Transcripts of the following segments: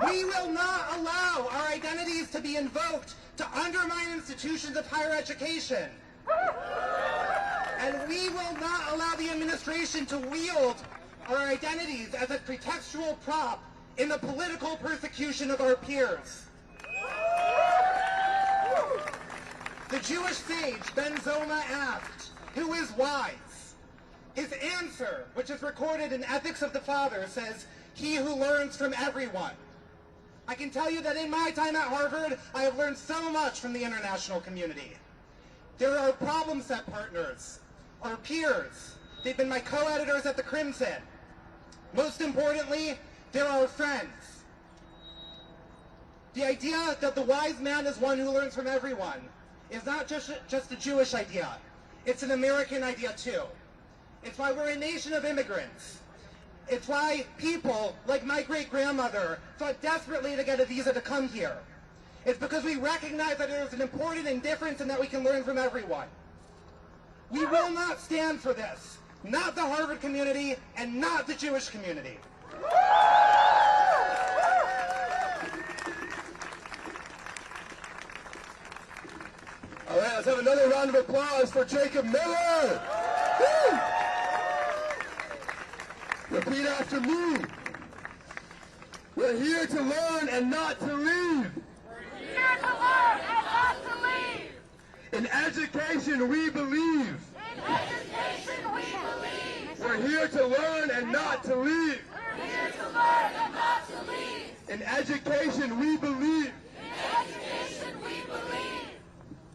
We will not allow our identities to be invoked to undermine institutions of higher education. And we will not allow the administration to wield our identities as a pretextual prop in the political persecution of our peers. The Jewish sage Ben Zoma asked, "Who is wise?" His answer, which is recorded in Ethics of the Father, says, "He who learns from everyone." I can tell you that in my time at Harvard, I have learned so much from the international community. There are problem set partners, our peers. They've been my co-editors at the Crimson. Most importantly, they're our friends. The idea that the wise man is one who learns from everyone is not just a Jewish idea. It's an American idea too. It's why we're a nation of immigrants. It's why people, like my great-grandmother, fought desperately to get a visa to come here. It's because we recognize that there is an important difference and that we can learn from everyone. We will not stand for this. Not the Harvard community and not the Jewish community. All right, let's have another round of applause for Jacob Miller. Woo! Repeat after me. We're here to learn and not to leave. We're here to learn and not to leave. In education, we believe. In education, we believe. We're here to learn and not to leave. We're here to learn and not to leave. In education, we believe. In education, we believe.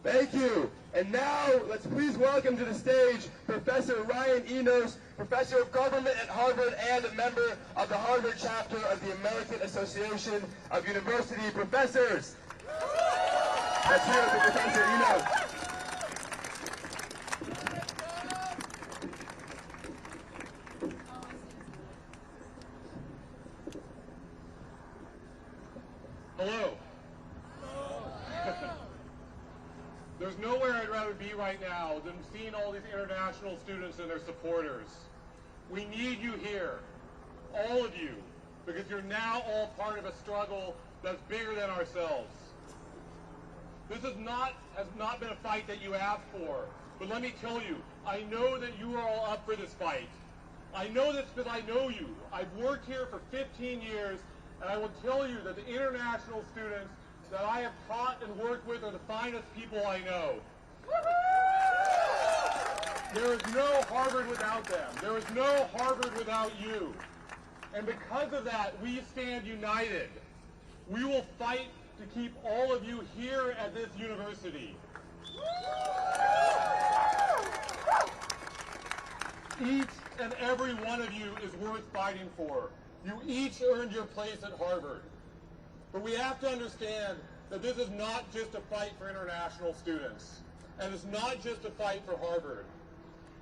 Thank you. And now, let's please welcome to the stage Professor Ryan Enos, Professor of Government at Harvard and a member of the Harvard chapter of the American Association of University Professors. Let's hear it for Professor Enos. Hello. There's nowhere I'd rather be right now than seeing all these international students and their supporters. We need you here, all of you, because you're now all part of a struggle that's bigger than ourselves. This has not been a fight that you asked for, but let me tell you, I know that you are all up for this fight. I know this because I know you. I've worked here for 15 years, and I will tell you that the international students that I have taught and worked with are the finest people I know. There is no Harvard without them. There is no Harvard without you. And because of that, we stand united. We will fight to keep all of you here at this university. Each and every one of you is worth fighting for. You each earned your place at Harvard. But we have to understand that this is not just a fight for international students. And it's not just a fight for Harvard.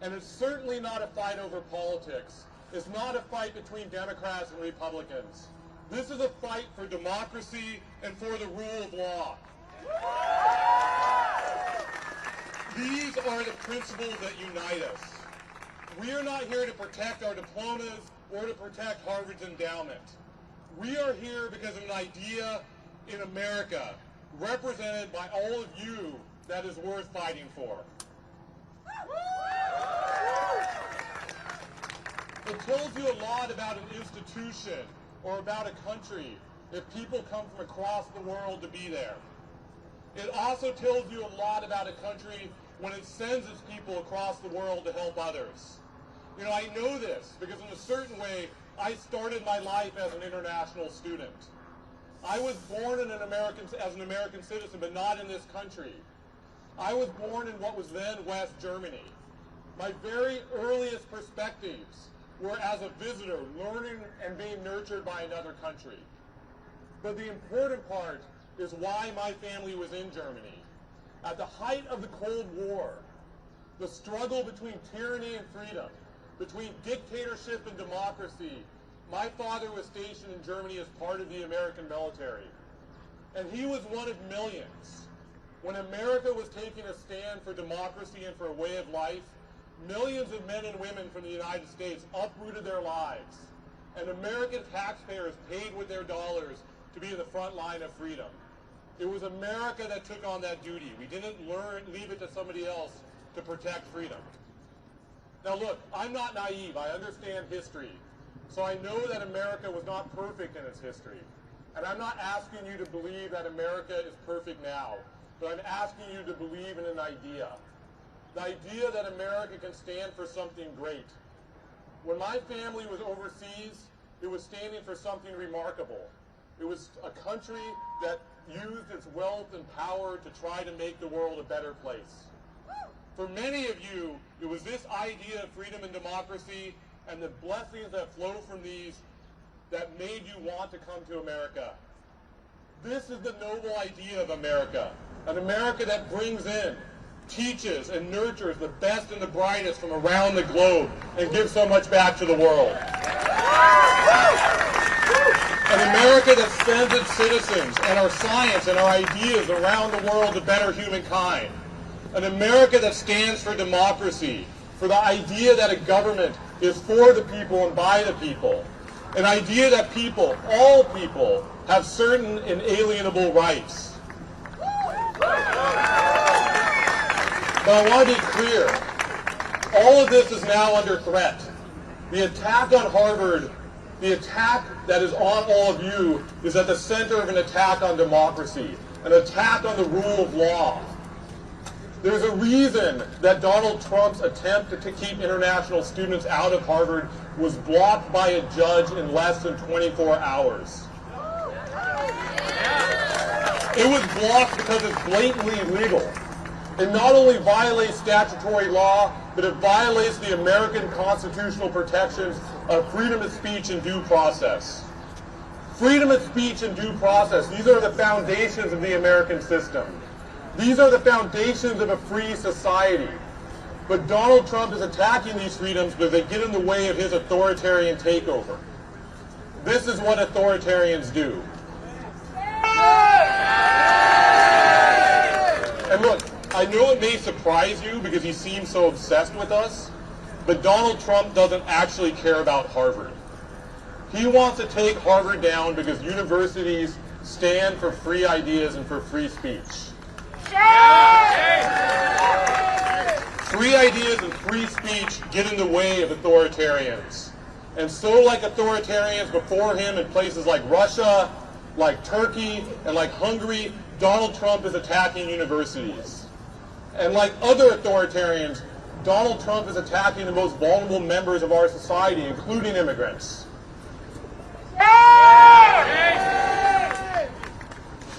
And it's certainly not a fight over politics. It's not a fight between Democrats and Republicans. This is a fight for democracy and for the rule of law. These are the principles that unite us. We are not here to protect our diplomas or to protect Harvard's endowment. We are here because of an idea in America, represented by all of you, that is worth fighting for. It tells you a lot about an institution or about a country if people come from across the world to be there. It also tells you a lot about a country when it sends its people across the world to help others. You know, I know this because in a certain way, I started my life as an international student. I was born as an American citizen, but not in this country. I was born in what was then West Germany. My very earliest perspectives were as a visitor, learning and being nurtured by another country. But the important part is why my family was in Germany. At the height of the Cold War, the struggle between tyranny and freedom, between dictatorship and democracy, my father was stationed in Germany as part of the American military. And he was one of millions. When America was taking a stand for democracy and for a way of life, millions of men and women from the United States uprooted their lives. And American taxpayers paid with their dollars to be in the front line of freedom. It was America that took on that duty. We didn't leave it to somebody else to protect freedom. Now look, I'm not naive. I understand history. So I know that America was not perfect in its history. And I'm not asking you to believe that America is perfect now, but I'm asking you to believe in an idea. The idea that America can stand for something great. When my family was overseas, it was standing for something remarkable. It was a country that used its wealth and power to try to make the world a better place. For many of you, it was this idea of freedom and democracy and the blessings that flow from these that made you want to come to America. This is the noble idea of America, an America that brings in, teaches, and nurtures the best and the brightest from around the globe and gives so much back to the world. An America that sends its citizens and our science and our ideas around the world to better humankind. An America that stands for democracy, for the idea that a government is for the people and by the people. An idea that people, all people, have certain inalienable rights. But I want to be clear. All of this is now under threat. The attack on Harvard, the attack that is on all of you, is at the center of an attack on democracy, an attack on the rule of law. There's a reason that Donald Trump's attempt to keep international students out of Harvard was blocked by a judge in less than 24 hours. It was blocked because it's blatantly illegal. It not only violates statutory law, but it violates the American constitutional protections of freedom of speech and due process. Freedom of speech and due process, these are the foundations of the American system. These are the foundations of a free society. But Donald Trump is attacking these freedoms because they get in the way of his authoritarian takeover. This is what authoritarians do. And look, I know it may surprise you because he seems so obsessed with us, but Donald Trump doesn't actually care about Harvard. He wants to take Harvard down because universities stand for free ideas and for free speech. Free ideas and free speech get in the way of authoritarians. And so like authoritarians before him in places like Russia, like Turkey, and like Hungary, Donald Trump is attacking universities. And like other authoritarians, Donald Trump is attacking the most vulnerable members of our society, including immigrants.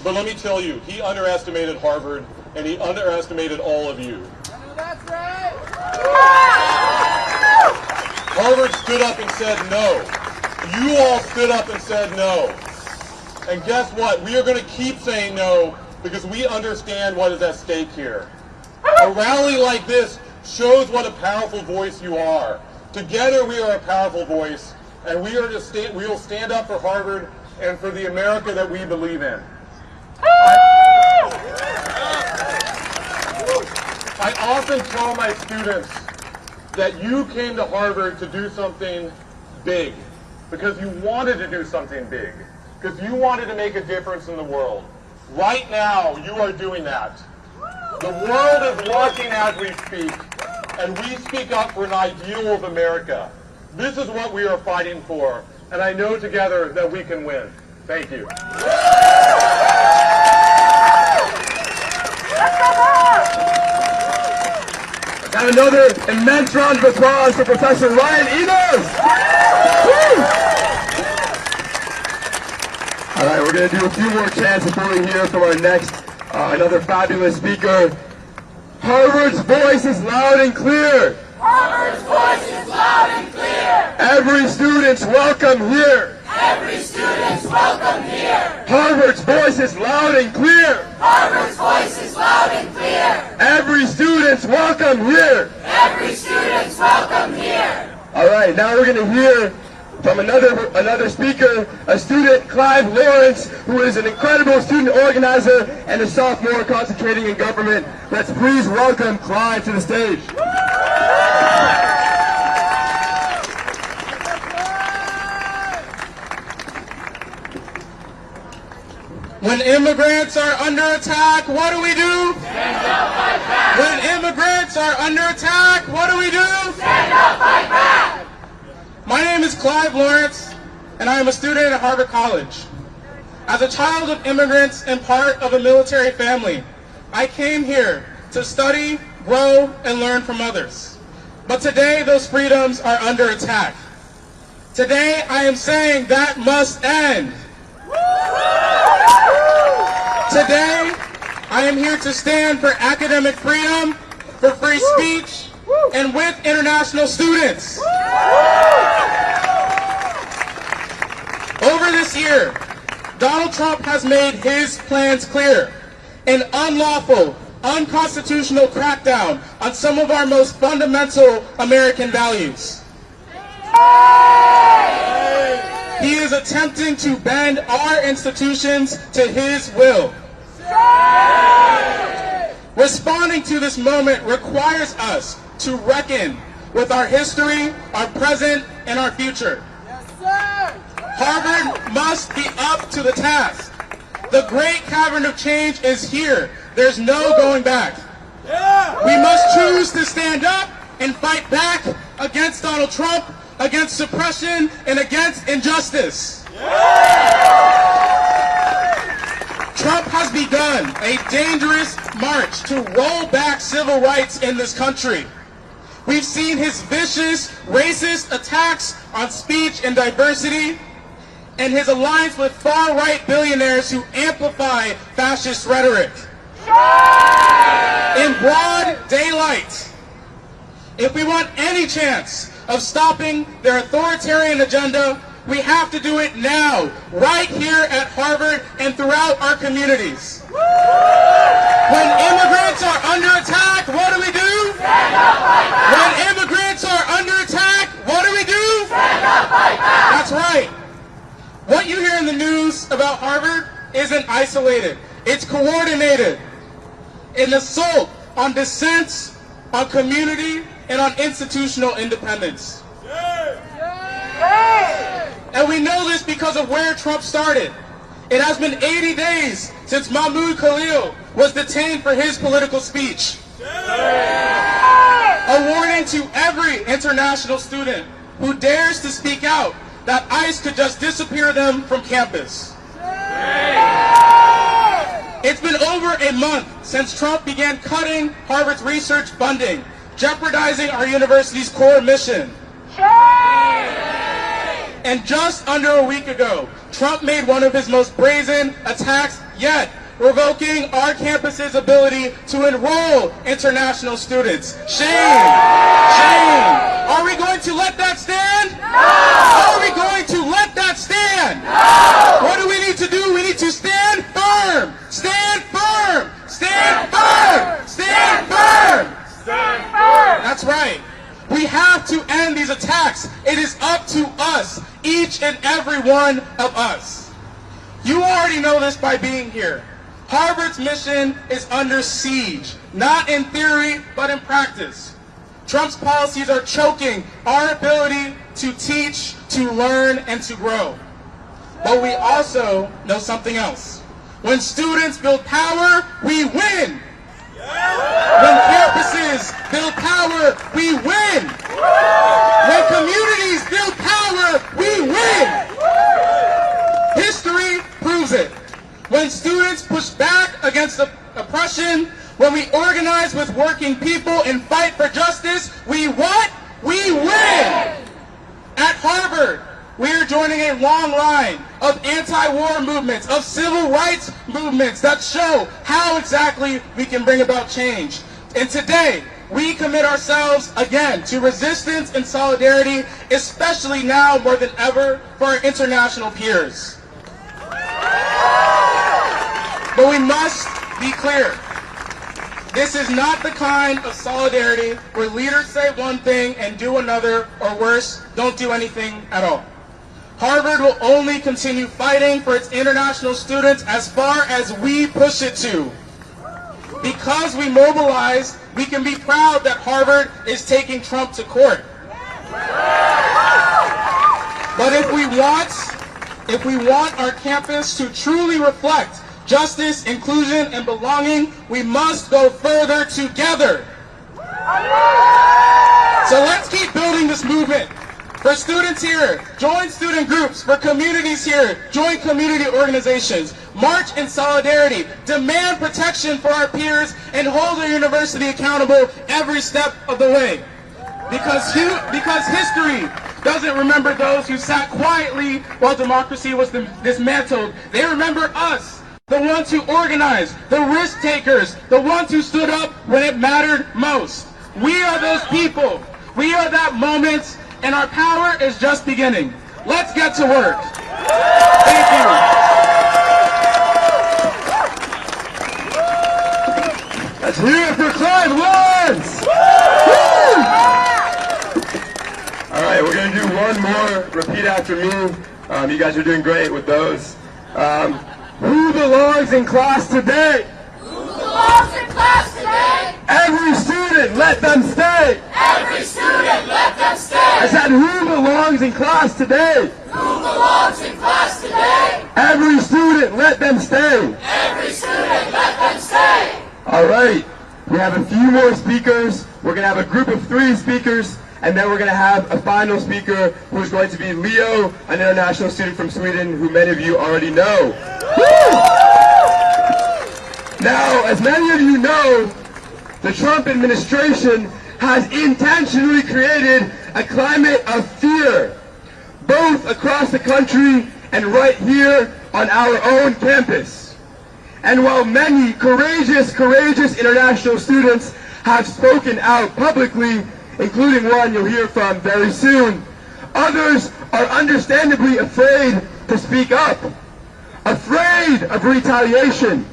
But let me tell you, he underestimated Harvard, and he underestimated all of you. That's right. Harvard stood up and said no. You all stood up and said no. And guess what? We are going to keep saying no because we understand what is at stake here. A rally like this shows what a powerful voice you are. Together we are a powerful voice, and we will stand up for Harvard and for the America that we believe in. I often tell my students that you came to Harvard to do something big, because you wanted to do something big, because you wanted to make a difference in the world. Right now, you are doing that. The world is watching as we speak, and we speak up for an ideal of America. This is what we are fighting for, and I know together that we can win. Thank you. And another immense round of applause for Professor Ryan Enos. All right, we're going to do a few more chants before we hear from our next, another fabulous speaker. Harvard's voice is loud and clear. Harvard's voice is loud and clear. Every student's welcome here. Every student's welcome here. Harvard's voice is loud and clear. Harvard's voice is loud and clear. Every student's welcome here. Every student's welcome here. All right, now we're going to hear from another speaker, a student, Clive Lawrence, who is an incredible student organizer and a sophomore concentrating in government. Let's please welcome Clive to the stage. When immigrants are under attack, what do we do? Stand up, fight back. When immigrants are under attack, what do we do? Stand up, fight back. My name is Clive Lawrence, and I am a student at Harvard College. As a child of immigrants and part of a military family, I came here to study, grow, and learn from others. But today, those freedoms are under attack. Today, I am saying that must end. Today, I am here to stand for academic freedom, for free speech, and with international students. Over this year, Donald Trump has made his plans clear. An unlawful, unconstitutional crackdown on some of our most fundamental American values. He is attempting to bend our institutions to his will. Responding to this moment requires us to reckon with our history, our present, and our future. Harvard must be up to the task. The great cavern of change is here. There's no going back. We must choose to stand up and fight back against Donald Trump, against suppression, and against injustice. Trump has begun a dangerous march to roll back civil rights in this country. We've seen his vicious, racist attacks on speech and diversity, and his alliance with far-right billionaires who amplify fascist rhetoric. In broad daylight, if we want any chance of stopping their authoritarian agenda, we have to do it now, right here at Harvard and throughout our communities. When immigrants are under attack, what do we do? Stand up, fight back. When immigrants are under attack, what do we do? Stand up, fight back. That's right. What you hear in the news about Harvard isn't isolated. It's coordinated. An assault on dissent, on community, and on institutional independence. And we know this because of where Trump started. It has been 80 days since Mahmoud Khalil was detained for his political speech. A warning to every international student who dares to speak out that ICE could just disappear them from campus. It's been over a month since Trump began cutting Harvard's research funding, jeopardizing our university's core mission. And just under a week ago, Trump made one of his most brazen attacks yet, revoking our campus's ability to enroll international students. Shame! Shame! Are we going to let that stand? No! Are we going to let that stand? No! What do we need to do? We need to stand firm! Stand firm! Stand firm! Stand firm! Stand firm. That's right. We have to end these attacks. It is up to us, each and every one of us. You already know this by being here. Harvard's mission is under siege, not in theory, but in practice. Trump's policies are choking our ability to teach, to learn, and to grow. But we also know something else. When students build power, we win. When campuses build power, we win. When communities build power, we win. History proves it. When students push back against oppression, when we organize with working people and fight for justice, we what? We win. At Harvard, we are joining a long line of anti-war movements, of civil rights movements that show how exactly we can bring about change. And today, we commit ourselves again to resistance and solidarity, especially now more than ever for our international peers. But we must be clear. This is not the kind of solidarity where leaders say one thing and do another, or worse, don't do anything at all. Harvard will only continue fighting for its international students as far as we push it to. Because we mobilize, we can be proud that Harvard is taking Trump to court. But if we want our campus to truly reflect justice, inclusion, and belonging, we must go further together. So let's keep building this movement. For students here, join student groups. For communities here, join community organizations. March in solidarity. Demand protection for our peers and hold our university accountable every step of the way. Because history doesn't remember those who sat quietly while democracy was dismantled. They remember us, the ones who organized, the risk takers, the ones who stood up when it mattered most. We are those people. We are that moment, and our power is just beginning. Let's get to work. Thank you. Let's hear it for Clive Lawrence! All right, we're going to do one more. Repeat after me. You guys are doing great with those. Who belongs in class today? Who belongs in class today? Every student, let them stay. Every student, let them stay. I said, who belongs in class today? Who belongs in class today? Every student, let them stay. Every student, let them stay. All right, we have a few more speakers. We're going to have a group of 3 speakers, and then we're going to have a final speaker who is going to be Leo, an international student from Sweden, who many of you already know. Woo! Now, as many of you know, the Trump administration has intentionally created a climate of fear, both across the country and right here on our own campus. And while many courageous international students have spoken out publicly, including one you'll hear from very soon, others are understandably afraid to speak up, afraid of retaliation,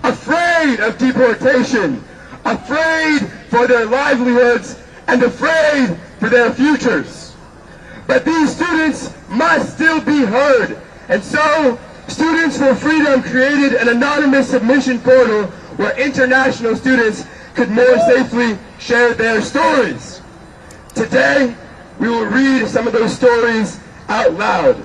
afraid of deportation, afraid for their livelihoods, and afraid for their futures. But these students must still be heard, and so Students for Freedom created an anonymous submission portal where international students could more safely share their stories. Today, we will read some of those stories out loud.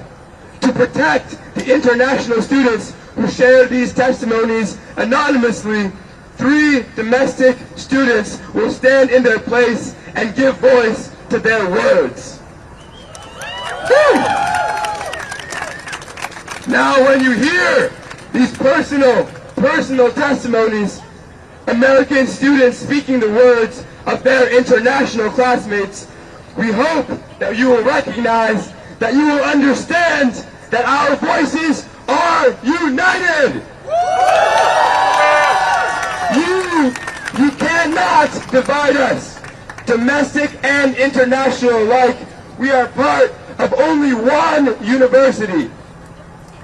To protect the international students who share these testimonies anonymously, 3 domestic students will stand in their place and give voice to their words. Woo! Now, when you hear these personal testimonies, American students speaking the words of their international classmates, we hope that you will recognize, that you will understand that our voices are united. You cannot divide us, domestic and international alike. We are part of only one university.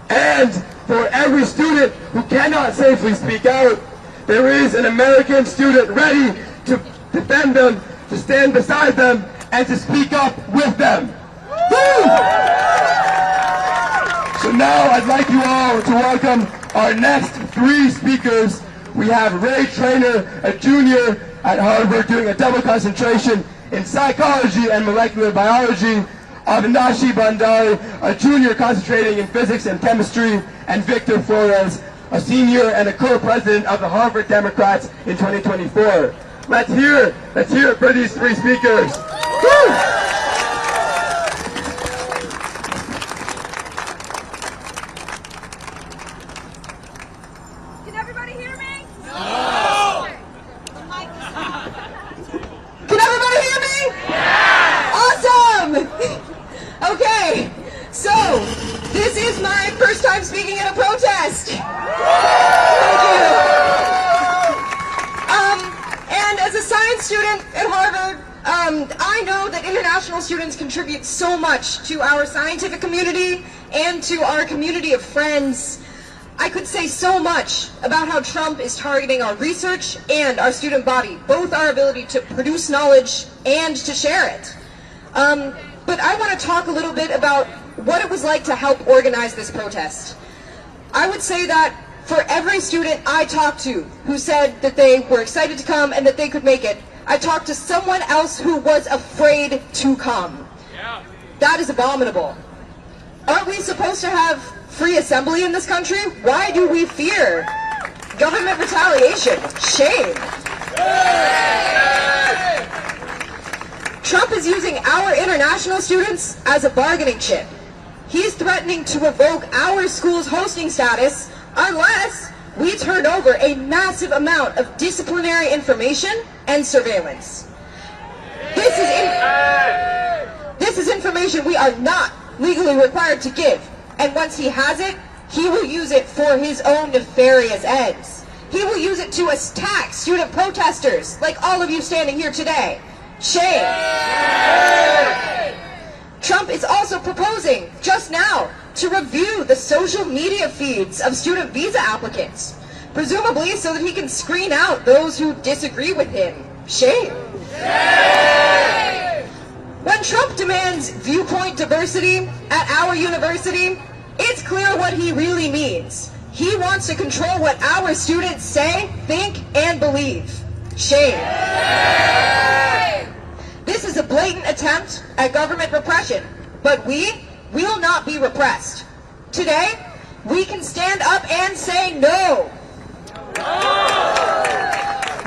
And for every student who cannot safely speak out, there is an American student ready to defend them, to stand beside them, and to speak up with them. Woo! So now I'd like you all to welcome our next 3 speakers. We have Ray Trainer, a junior at Harvard doing a double concentration in psychology and molecular biology, Avinashi Bandari, a junior concentrating in physics and chemistry, and Victor Flores, a senior and a co-president of the Harvard Democrats in 2024. Let's hear it for these 3 speakers. Woo! Can everybody hear me? No! Can everybody hear me? Yeah! Awesome! Okay, so this is my first time speaking at a protest. Thank you. And as a science student at Harvard, I know that international students contribute so much to our scientific community and to our community of friends. I could say so much about how Trump is targeting our research and our student body, both our ability to produce knowledge and to share it. But I want to talk a little bit about what it was like to help organize this protest. I would say that for every student I talked to who said that they were excited to come and that they could make it, I talked to someone else who was afraid to come. Yeah. That is abominable. Aren't we supposed to have free assembly in this country? Why do we fear government retaliation? Shame. Trump is using our international students as a bargaining chip. He's threatening to revoke our school's hosting status unless we turn over a massive amount of disciplinary information and surveillance. This is information we are not legally required to give, and once he has it, he will use it for his own nefarious ends. He will use it to attack student protesters, like all of you standing here today. Shame. Trump is also proposing, just now, to review the social media feeds of student visa applicants, presumably so that he can screen out those who disagree with him. Shame. When Trump demands viewpoint diversity at our university, it's clear what he really means. He wants to control what our students say, think, and believe. Shame. This is a blatant attempt at government repression, but we will not be repressed. Today, we can stand up and say no.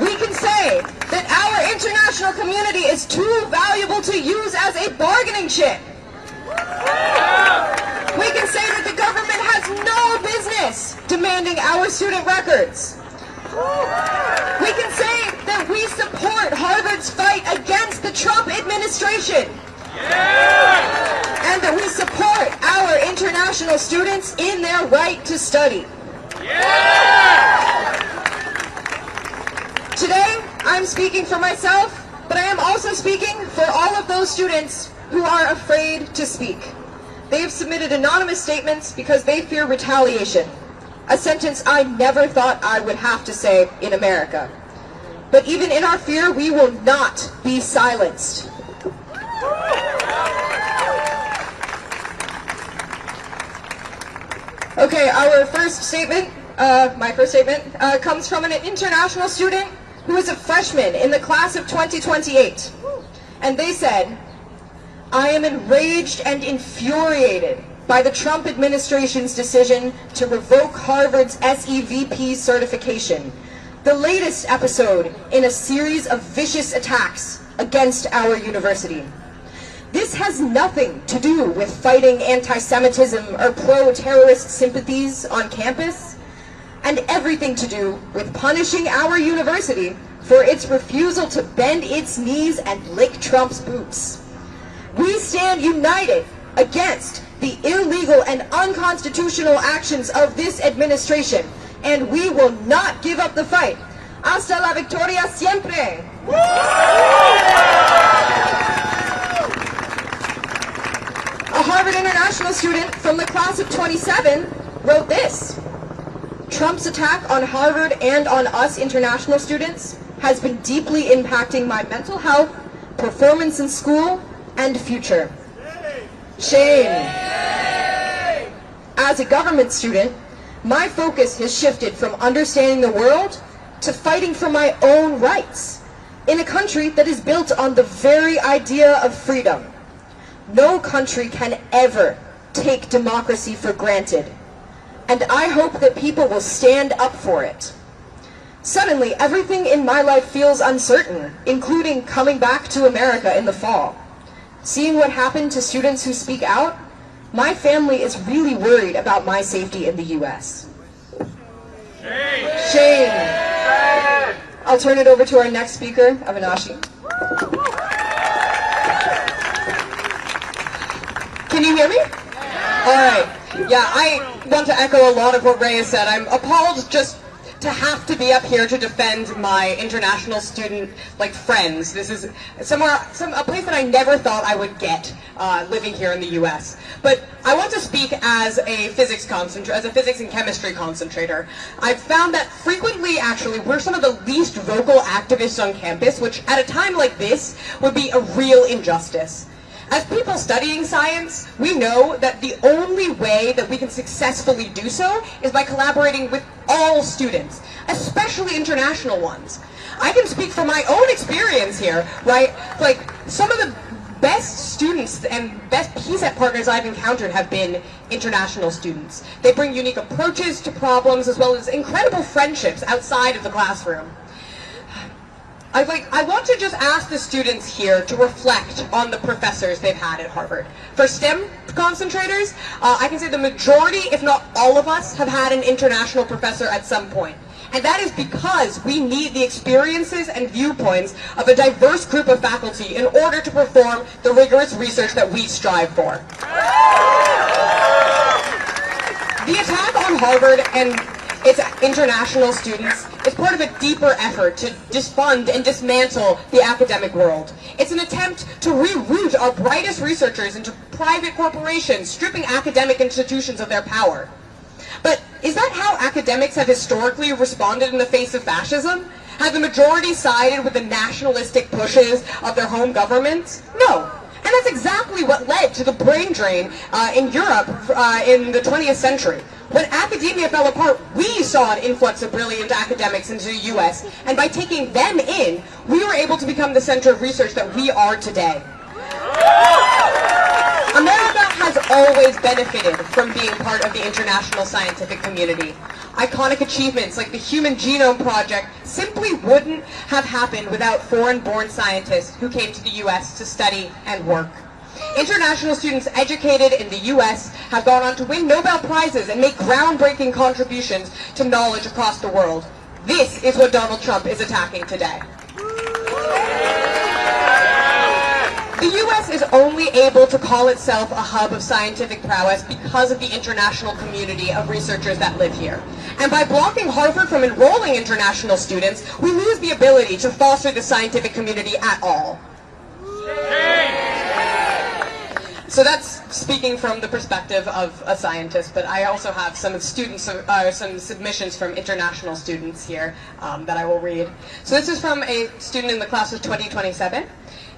We can say that our international community is too valuable to use as a bargaining chip. We can say that the government has no business demanding our student records. We can say that we support Harvard's fight against the Trump administration. And that we support our international students in their right to study. Today, I'm speaking for myself, but I am also speaking for all of those students who are afraid to speak. They have submitted anonymous statements because they fear retaliation, a sentence I never thought I would have to say in America. But even in our fear, we will not be silenced. Okay, our first statement, my first statement, comes from an international student who is a freshman in the class of 2028. And they said, "I am enraged and infuriated by the Trump administration's decision to revoke Harvard's SEVP certification, the latest episode in a series of vicious attacks against our university. This has nothing to do with fighting anti-Semitism or pro-terrorist sympathies on campus, and everything to do with punishing our university for its refusal to bend its knees and lick Trump's boots. We stand united against the illegal and unconstitutional actions of this administration, and we will not give up the fight. Hasta la victoria siempre." A Harvard International student from the class of 27 wrote this: "Trump's attack on Harvard and on us international students has been deeply impacting my mental health, performance in school, and future. Shame. As a government student, my focus has shifted from understanding the world to fighting for my own rights in a country that is built on the very idea of freedom. No country can ever take democracy for granted, and I hope that people will stand up for it. Suddenly, everything in my life feels uncertain, including coming back to America in the fall. Seeing what happened to students who speak out, my family is really worried about my safety in the U.S. Shame. I'll turn it over to our next speaker, Avinashi. Can you hear me? All right. Yeah, I want to echo a lot of what Ray has said. I'm appalled just to have to be up here to defend my international student, friends. This is a place that I never thought I would get living here in the U.S. But I want to speak as a physics and chemistry concentrator. I've found that frequently, actually, we're some of the least vocal activists on campus, which at a time like this would be a real injustice. As people studying science, we know that the only way that we can successfully do so is by collaborating with all students, especially international ones. I can speak from my own experience here, right? Some of the best students and best PSET partners I've encountered have been international students. They bring unique approaches to problems as well as incredible friendships outside of the classroom. I want to just ask the students here to reflect on the professors they've had at Harvard. For STEM concentrators, I can say the majority, if not all of us, have had an international professor at some point. And that is because we need the experiences and viewpoints of a diverse group of faculty in order to perform the rigorous research that we strive for. The attack on Harvard and its international students is part of a deeper effort to defund and dismantle the academic world. It's an attempt to reroute our brightest researchers into private corporations, stripping academic institutions of their power. But is that how academics have historically responded in the face of fascism? Have the majority sided with the nationalistic pushes of their home governments? No. And that's exactly what led to the brain drain in Europe in the 20th century. When academia fell apart, we saw an influx of brilliant academics into the US, and by taking them in, we were able to become the center of research that we are today. America has always benefited from being part of the international scientific community. Iconic achievements like the Human Genome Project simply wouldn't have happened without foreign-born scientists who came to the US to study and work. International students educated in the US have gone on to win Nobel Prizes and make groundbreaking contributions to knowledge across the world. This is what Donald Trump is attacking today. The US is only able to call itself a hub of scientific prowess because of the international community of researchers that live here. And by blocking Harvard from enrolling international students, we lose the ability to foster the scientific community at all. So that's speaking from the perspective of a scientist, but I also have some students, some submissions from international students here that I will read. So this is from a student in the class of 2027.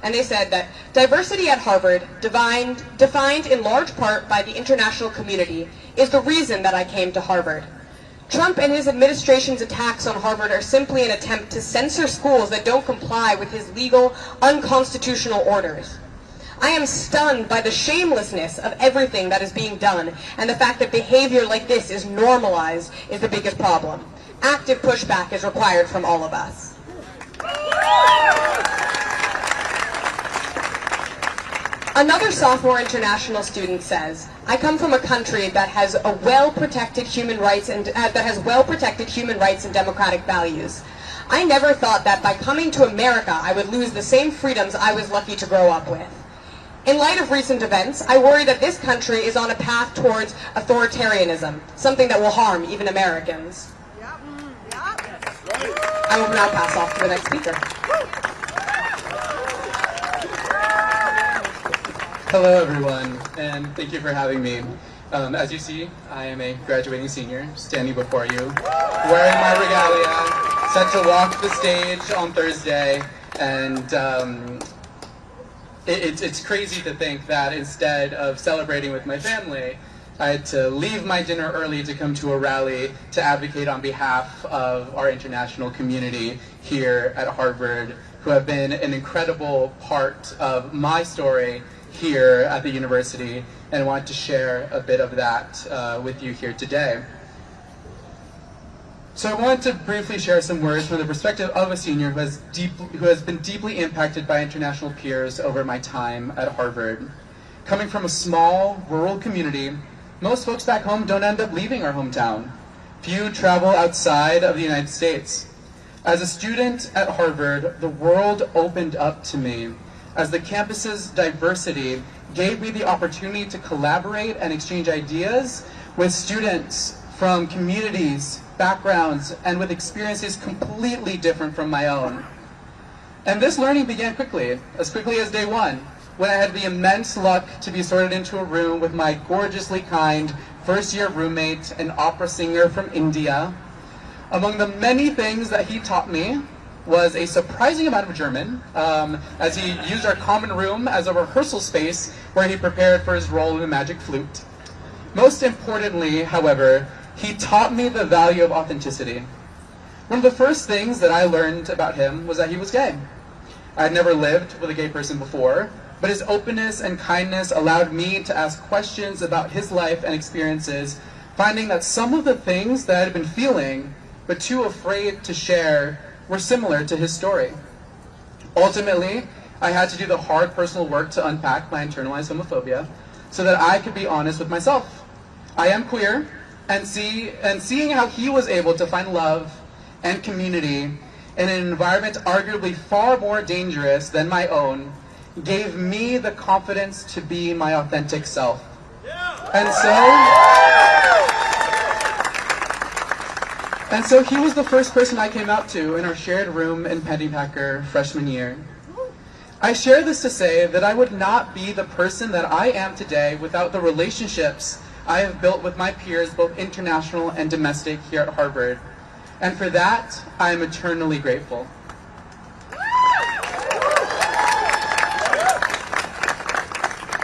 And they said that diversity at Harvard, defined in large part by the international community, is the reason that I came to Harvard. Trump and his administration's attacks on Harvard are simply an attempt to censor schools that don't comply with his legal, unconstitutional orders. I am stunned by the shamelessness of everything that is being done, and the fact that behavior like this is normalized is the biggest problem. Active pushback is required from all of us. Another sophomore international student says, I come from a country that has a well-protected human rights and democratic values. I never thought that by coming to America, I would lose the same freedoms I was lucky to grow up with. In light of recent events, I worry that this country is on a path towards authoritarianism, something that will harm even Americans. I will now pass off to the next speaker. Hello everyone, and thank you for having me. As you see, I am a graduating senior, standing before you, wearing my regalia, set to walk the stage on Thursday, and it's crazy to think that instead of celebrating with my family, I had to leave my dinner early to come to a rally to advocate on behalf of our international community here at Harvard, who have been an incredible part of my story here at the university, and want to share a bit of that with you here today. So I want to briefly share some words from the perspective of a senior who has been deeply impacted by international peers over my time at Harvard. Coming from a small, rural community, most folks back home don't end up leaving our hometown. Few travel outside of the United States. As a student at Harvard, the world opened up to me as the campus's diversity gave me the opportunity to collaborate and exchange ideas with students from communities, backgrounds, and with experiences completely different from my own. And this learning began quickly as day one, when I had the immense luck to be sorted into a room with my gorgeously kind first-year roommate, an opera singer from India. Among the many things that he taught me was a surprising amount of German, as he used our common room as a rehearsal space where he prepared for his role in the magic flute. Most importantly, however, he taught me the value of authenticity. One of the first things that I learned about him was that he was gay. I had never lived with a gay person before, but his openness and kindness allowed me to ask questions about his life and experiences, finding that some of the things that I had been feeling, but too afraid to share, were similar to his story. Ultimately, I had to do the hard personal work to unpack my internalized homophobia so that I could be honest with myself. I am queer, and seeing how he was able to find love and community in an environment arguably far more dangerous than my own gave me the confidence to be my authentic self. And so he was the first person I came out to in our shared room in Pennypacker freshman year. I share this to say that I would not be the person that I am today without the relationships I have built with my peers, both international and domestic, here at Harvard. And for that, I am eternally grateful.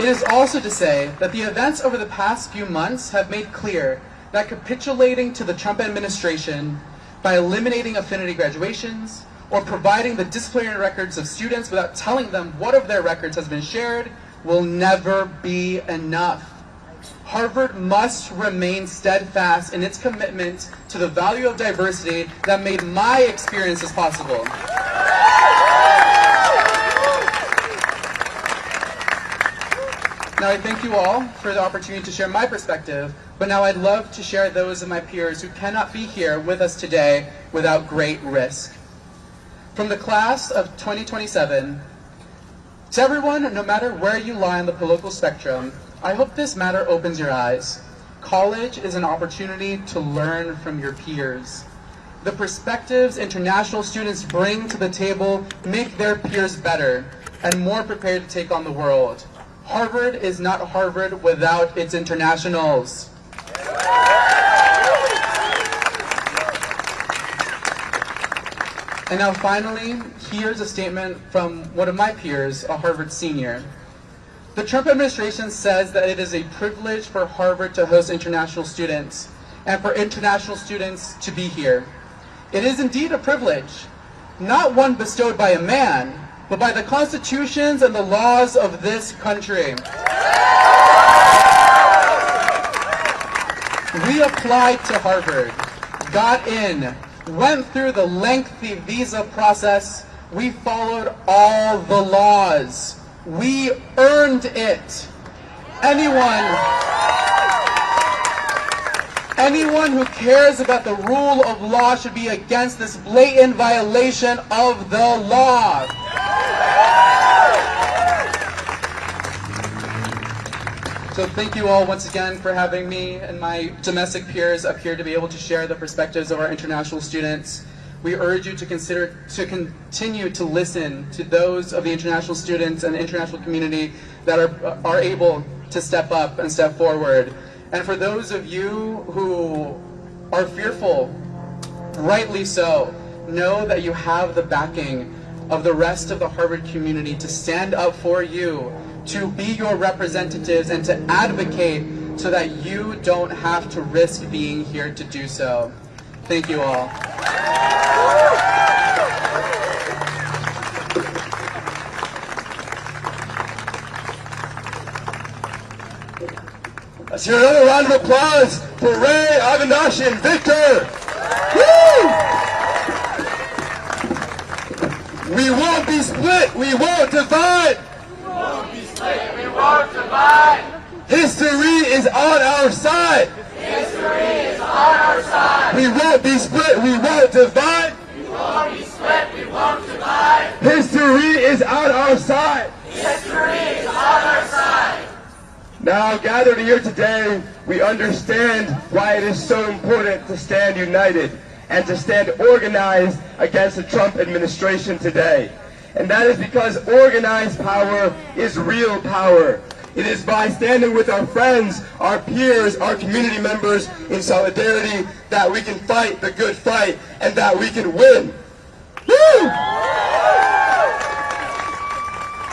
It is also to say that the events over the past few months have made clear that capitulating to the Trump administration by eliminating affinity graduations or providing the disciplinary records of students without telling them what of their records has been shared will never be enough. Harvard must remain steadfast in its commitment to the value of diversity that made my experiences possible. Now I thank you all for the opportunity to share my perspective, but now I'd love to share those of my peers who cannot be here with us today without great risk. From the class of 2027, to everyone, no matter where you lie on the political spectrum, I hope this matter opens your eyes. College is an opportunity to learn from your peers. The perspectives international students bring to the table make their peers better and more prepared to take on the world. Harvard is not Harvard without its internationals. And now finally, here's a statement from one of my peers, a Harvard senior. The Trump administration says that it is a privilege for Harvard to host international students and for international students to be here. It is indeed a privilege, not one bestowed by a man, but by the constitutions and the laws of this country. We applied to Harvard, got in, went through the lengthy visa process. We followed all the laws. We earned it. Anyone who cares about the rule of law should be against this blatant violation of the law. So thank you all once again for having me and my domestic peers up here to be able to share the perspectives of our international students. We urge you to continue to listen to those of the international students and the international community that are able to step up and step forward. And for those of you who are fearful, rightly so, know that you have the backing of the rest of the Harvard community to stand up for you, to be your representatives, and to advocate so that you don't have to risk being here to do so. Thank you all. Let's hear another round of applause for Ray, Avinash, and Victor. Woo! We won't be split. We won't divide. We won't be split. We won't divide. History is on our side. History is on our side. We won't be split. We won't divide. We won't be split. We won't divide. History is on our side. History is on our side. Now, gathered here today, we understand why it is so important to stand united and to stand organized against the Trump administration today. And that is because organized power is real power. It is by standing with our friends, our peers, our community members in solidarity that we can fight the good fight and that we can win. Woo!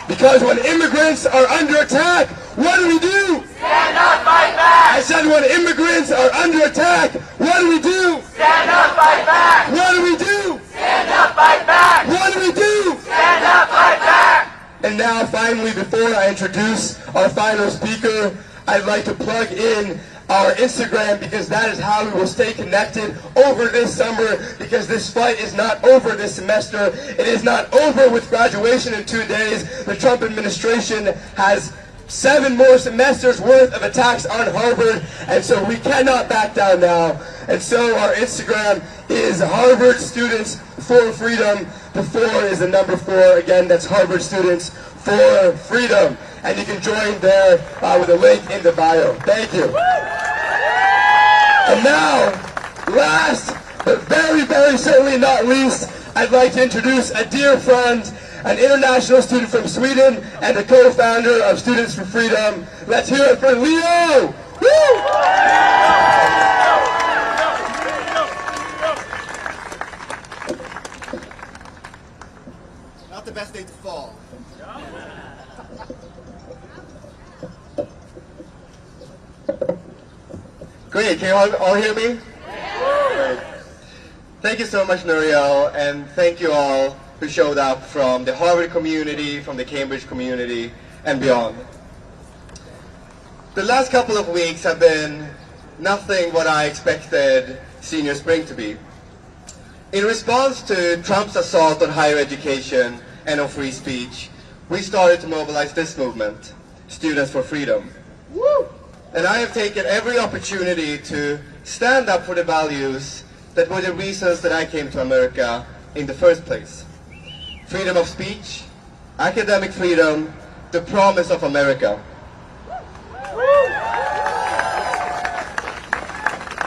Because when immigrants are under attack, what do we do? Stand up, fight back. I said when immigrants are under attack, what do we do? Stand up, fight back. What do we do? Stand up, fight back. What do we do? Stand up, fight back. And now, finally, before I introduce our final speaker, I'd like to plug in our Instagram, because that is how we will stay connected over this summer, because this fight is not over this semester. It is not over with graduation in 2 days. The Trump administration has 7 more semesters worth of attacks on Harvard, and so we cannot back down now. And so our Instagram is Harvard Students for Freedom. The 4 is the number 4. Again, that's Harvard Students for Freedom. And you can join there with a link in the bio. Thank you. And now, last but very, very certainly not least, I'd like to introduce a dear friend, an international student from Sweden, and a co-founder of Students for Freedom. Let's hear it for Leo! Woo! Not the best day to fall. Great, can you all hear me? Great. Thank you so much, Nuriel, and thank you all who showed up from the Harvard community, from the Cambridge community, and beyond. The last couple of weeks have been nothing what I expected senior spring to be. In response to Trump's assault on higher education and on free speech, we started to mobilize this movement, Students for Freedom. Woo! And I have taken every opportunity to stand up for the values that were the reasons that I came to America in the first place. Freedom of speech, academic freedom, the promise of America.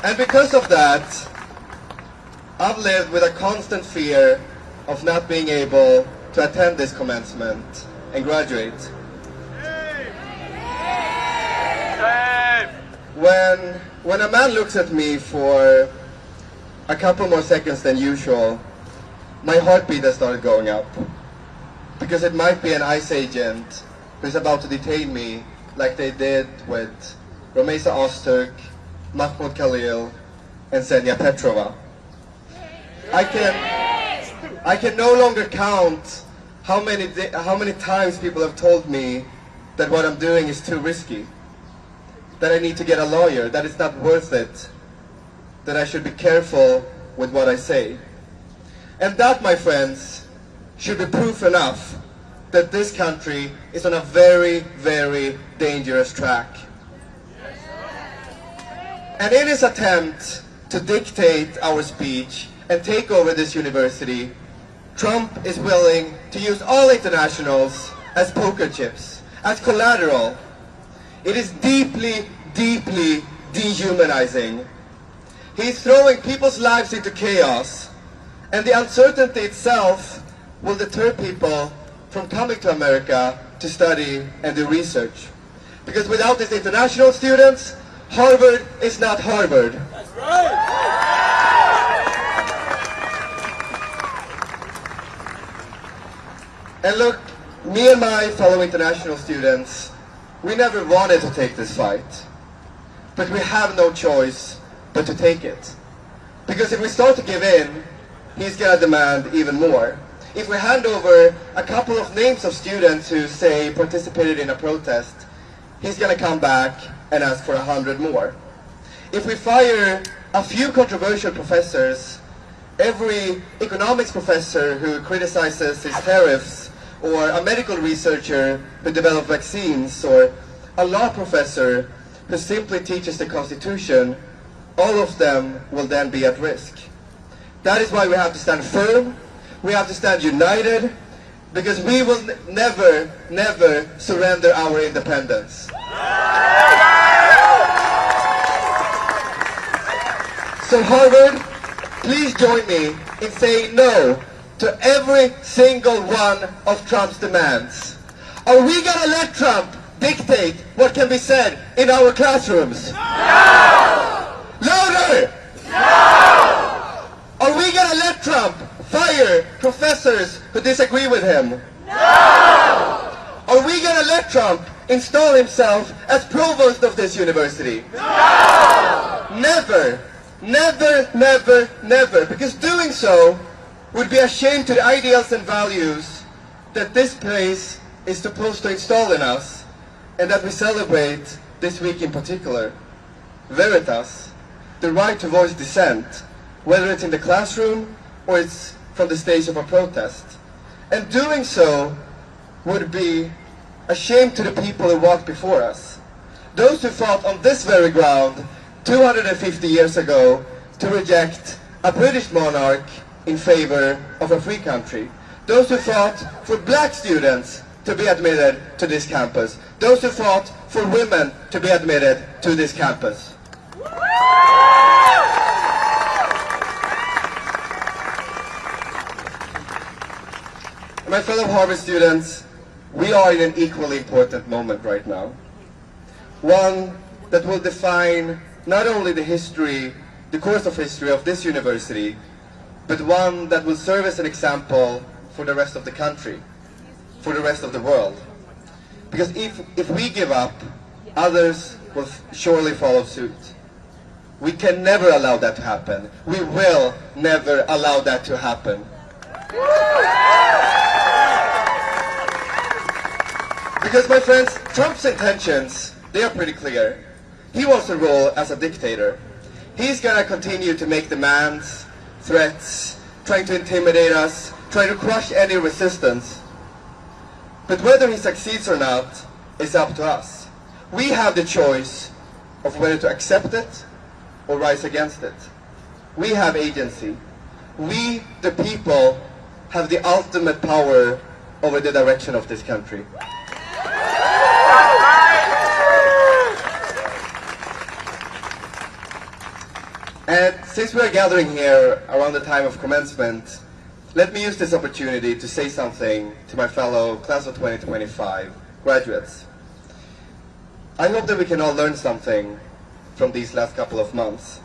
And because of that, I've lived with a constant fear of not being able to attend this commencement and graduate. When a man looks at me for a couple more seconds than usual, my heartbeat has started going up, because it might be an ICE agent who's about to detain me like they did with Romesa Ozturk, Mahmoud Khalil, and Xenia Petrova. I can no longer count how many times people have told me that what I'm doing is too risky, that I need to get a lawyer, that it's not worth it, that I should be careful with what I say. And that, my friends, should be proof enough that this country is on a very, very dangerous track. And in his attempt to dictate our speech and take over this university, Trump is willing to use all internationals as poker chips, as collateral. It is deeply, deeply dehumanizing. He's throwing people's lives into chaos, and the uncertainty itself will deter people from coming to America to study and do research. Because without these international students, Harvard is not Harvard. That's right. And look, me and my fellow international students, we never wanted to take this fight. But we have no choice but to take it. Because if we start to give in, he's going to demand even more. If we hand over a couple of names of students who, say, participated in a protest, he's going to come back and ask for 100 more. If we fire a few controversial professors, every economics professor who criticizes his tariffs, or a medical researcher who developed vaccines, or a law professor who simply teaches the Constitution, all of them will then be at risk. That is why we have to stand firm, we have to stand united, because we will never, never surrender our independence. So Harvard, please join me in saying no to every single one of Trump's demands. Are we going to let Trump dictate what can be said in our classrooms? No! Louder! No! Are we going to let Trump fire professors who disagree with him? No! Are we going to let Trump install himself as provost of this university? No! Never! Never, never, never. Because doing so would be a shame to the ideals and values that this place is supposed to install in us, and that we celebrate this week in particular. Veritas, the right to voice dissent, whether it's in the classroom or it's from the stage of a protest. And doing so would be a shame to the people who walked before us. Those who fought on this very ground 250 years ago to reject a British monarch in favor of a free country. Those who fought for black students to be admitted to this campus. Those who fought for women to be admitted to this campus. My fellow Harvard students, we are in an equally important moment right now. One that will define not only the history, the course of history of this university, but one that will serve as an example for the rest of the country, for the rest of the world. Because if we give up, others will surely follow suit. We can never allow that to happen. We will never allow that to happen. Because, my friends, Trump's intentions, they are pretty clear. He wants to rule as a dictator. He's going to continue to make demands, threats, trying to intimidate us, trying to crush any resistance. But whether he succeeds or not is up to us. We have the choice of whether to accept it or rise against it. We have agency. We, the people, have the ultimate power over the direction of this country. And since we are gathering here around the time of commencement, let me use this opportunity to say something to my fellow class of 2025 graduates. I hope that we can all learn something from these last couple of months.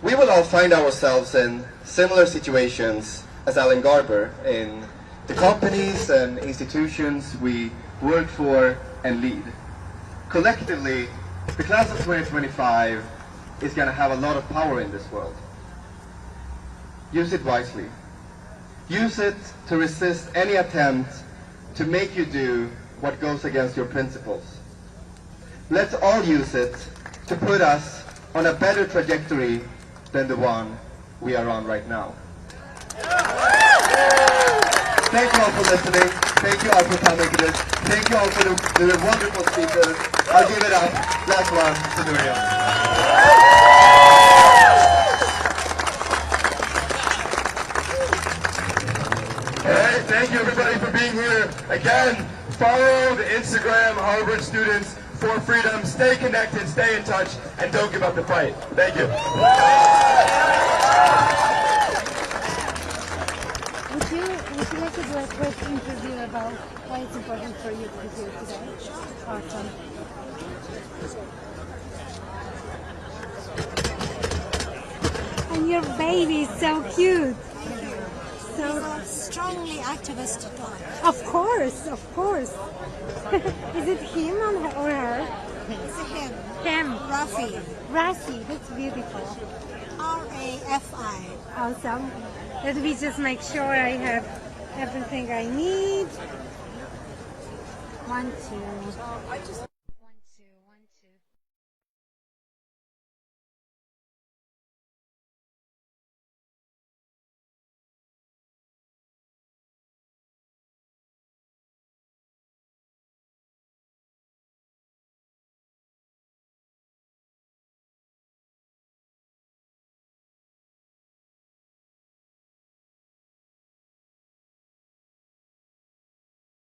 We will all find ourselves in similar situations as Alan Garber in the companies and institutions we work for and lead. Collectively, the class of 2025 is going to have a lot of power in this world. Use it wisely. Use it to resist any attempt to make you do what goes against your principles. Let's all use it to put us on a better trajectory than the one we are on right now. Thank you all for listening. Thank you all for coming to this. Thank you all for the wonderful speakers. I'll give it up. Last one to Miriam. Hey, thank you everybody for being here. Again, follow the Instagram Harvard Students for Freedom. Stay connected, stay in touch, and don't give up the fight. Thank you. Would you like to do a quick interview about why it's important for you to be here today? Awesome. And your baby is so cute. So strongly activist dog. Of course, of course. Is it him or her? It's a him. Him. Rafi. Rafi, that's beautiful. R-A-F-I. Awesome. Let me just make sure I have everything I need. 1, 2.